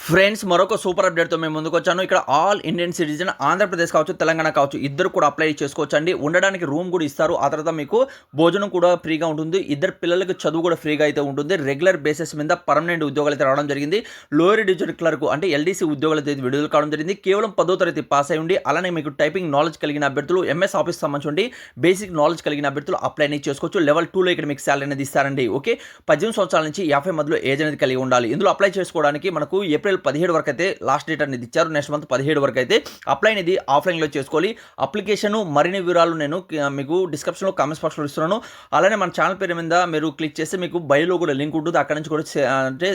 Friends మరొక super అప్డేట్‌తో మేము ముందుకొచ్చాను. ఇక్కడ ఆల్ ఇండియన్ సిటిజన్ ఆంధ్రప్రదేశ్ కావచ్చు, తెలంగాణ కావచ్చు ఇద్దరు కూడా అప్లై చేసుకోవచ్చండి. ఉండడానికి రూమ్ కూడా ఇస్తారు. ఆ తర్వాత మీకు భోజనం కూడా ఫ్రీగా ఉంటుంది. ఇద్దరు పిల్లలకి చదువు కూడా ఫ్రీగా అయితే ఉంటుంది. రెగ్యులర్ బేసిస్ మీద పర్మనెంట్ ఉద్యోగాలు అయితే రావడం జరిగింది. లోయర్ డివిజన్ క్లర్క్ అంటే ఎల్‌డీసీ ఉద్యోగాలు అయితే విడుదల కావడం జరిగింది. కేవలం 10వ తరగతి పాస్ అయ్యి ఉండి అలానే మీకు టైపింగ్ నాలెడ్జ్ కలిగిన అభ్యర్థులు ఎంఎస్ ఆఫీస్ సంబంధించి బేసిక్ నాలెడ్జ్ కలిగిన అభ్యర్థులు అప్లై అనేది చేసుకోవచ్చు. లెవెల్ 2లో ఇక్కడ మీకు సాలరీ అనేది ఇస్తారండి. ఓకే, 18 సంవత్సరాల నుంచి 50 మధ్యలో ఏజ్ అనేది కలిగి ఉండాలి. ఇందులో అప్లై చేసుకోవడానికి మనకు ఏప్రిల్ 17 వరకు అయితే లాస్ట్ డేట్ అనేది ఇచ్చారు. నెక్స్ట్ మంత్ 17 వరకు అయితే అప్లై అనేది ఆఫ్లైన్లో చేసుకోవాలి. అప్లికేషన్ మరిన్ని వివరాలు నేను మీకు డిస్క్రిప్షన్లో కామెంట్స్ బాక్స్లో ఇస్తున్నాను. అలానే మన ఛానల్ పేరు మీద మీరు క్లిక్ చేస్తే మీకు బయోలో కూడా లింక్ ఉంటుంది. అక్కడ నుంచి కూడా అంటే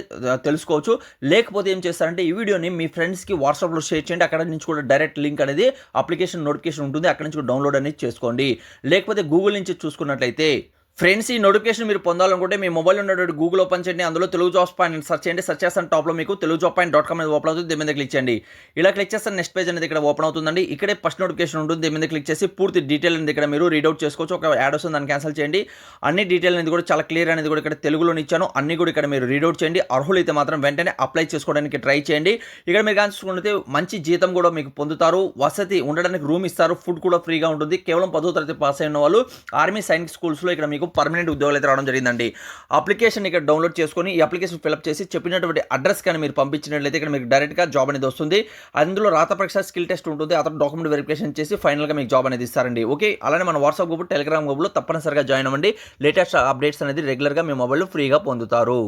తెలుసుకోవచ్చు. లేకపోతే ఏం చేస్తారంటే ఈ వీడియోని మీ ఫ్రెండ్స్కి వాట్సాప్లో షేర్ చేయండి. అక్కడ నుంచి కూడా డైరెక్ట్ లింక్ అనేది అప్లికేషన్ నోటిఫికేషన్ ఉంటుంది. అక్కడ నుంచి కూడా డౌన్లోడ్ అనేది చేసుకోండి. లేకపోతే గూగుల్ నుంచి చూసుకున్నట్లయితే ఫ్రెండ్స్ ఈ నోటిఫికేషన్ మీరు పొందాలనుకుంటే మీ మొబైల్ ఉన్నటువంటి గూగుల్ ఓపెన్ చేయండి. అందులో తెలుగు జాబ్స్ పాయింట్ సెర్చ్ చేయండి. సెర్చ్ చేస్తాను టాప్లో మీకు తెలుగు జాబ్ పాయింట్ .com అనేది ఓపెన్ అవుతుంది. దీని మీద క్లిక్ చేయండి. ఇలా క్లిక్ చేస్తే నెక్స్ట్ పేజ్ అనేది ఇక్కడ ఓపెన్ అవుతుందండి. ఇక్కడే ఫస్ట్ నోటిఫికేషన్ ఉంటుంది. దీని మీద క్లిక్ చేసి పూర్తి డీటెయిల్ అనేది ఇక్కడ మీరు రీడౌట్ చేసుకోవచ్చు. ఒక యాడ్ వస్తుంది, దాన్ని క్యాన్సిల్ చేయండి. అన్ని డీటెయిల్ అనేది కూడా చాలా క్లియర్ అనేది కూడా ఇక్కడ తెలుగులో ఇచ్చాను. అన్ని కూడా ఇక్కడ మీరు రీడౌట్ చేయండి. అర్హులైతే మాత్రం వెంటనే అప్లై చేసుకోవడానికి ట్రై చేయండి. ఇక్కడ మీరు చూసుకుంటే మంచి జీతం కూడా మీకు పొందుతారు. వసతి ఉండడానికి రూమ్ ఇస్తారు. ఫుడ్ కూడా ఫ్రీగా ఉంటుంది. కేవలం 10వ తరగతి పాస్ అయిన వాళ్ళు ఆర్మీ సైనిక్ స్కూల్స్లో ఇక్కడ మీకు పర్మనెంట్ ఉద్యోగాలు రావడం జరిగిందండి. అప్లికేషన్ ఇక్కడ డౌన్లోడ్ చేసుకొని ఈ అప్లికేషన్ ఫిల్అప్ చేసి చెప్పినటువంటి అడ్రస్ కానీ మీరు పంపించినట్లయితే ఇక్కడ మీకు డైరెక్ట్గా జాబ్ అనేది వస్తుంది. అందులో రాత పరీక్ష స్కిల్ టెస్ట్ ఉంటుంది. ఆ తర్వాత డాక్యుమెంట్ వెరిఫికేషన్ చేసి ఫైనల్గా మీకు జాబ్ అనేది ఇస్తారండి. ఓకే, అలానే మన వాట్సాప్ గ్రూప్, టెలిగ్రామ్ గ్రూప్లో తప్పనిసరిగా జాయిన్ అవ్వండి. లేటెస్ట్ అప్డేట్స్ అనేది రెగ్యులర్గా మీ మొబైల్లో ఫ్రీగా పొందుతారు.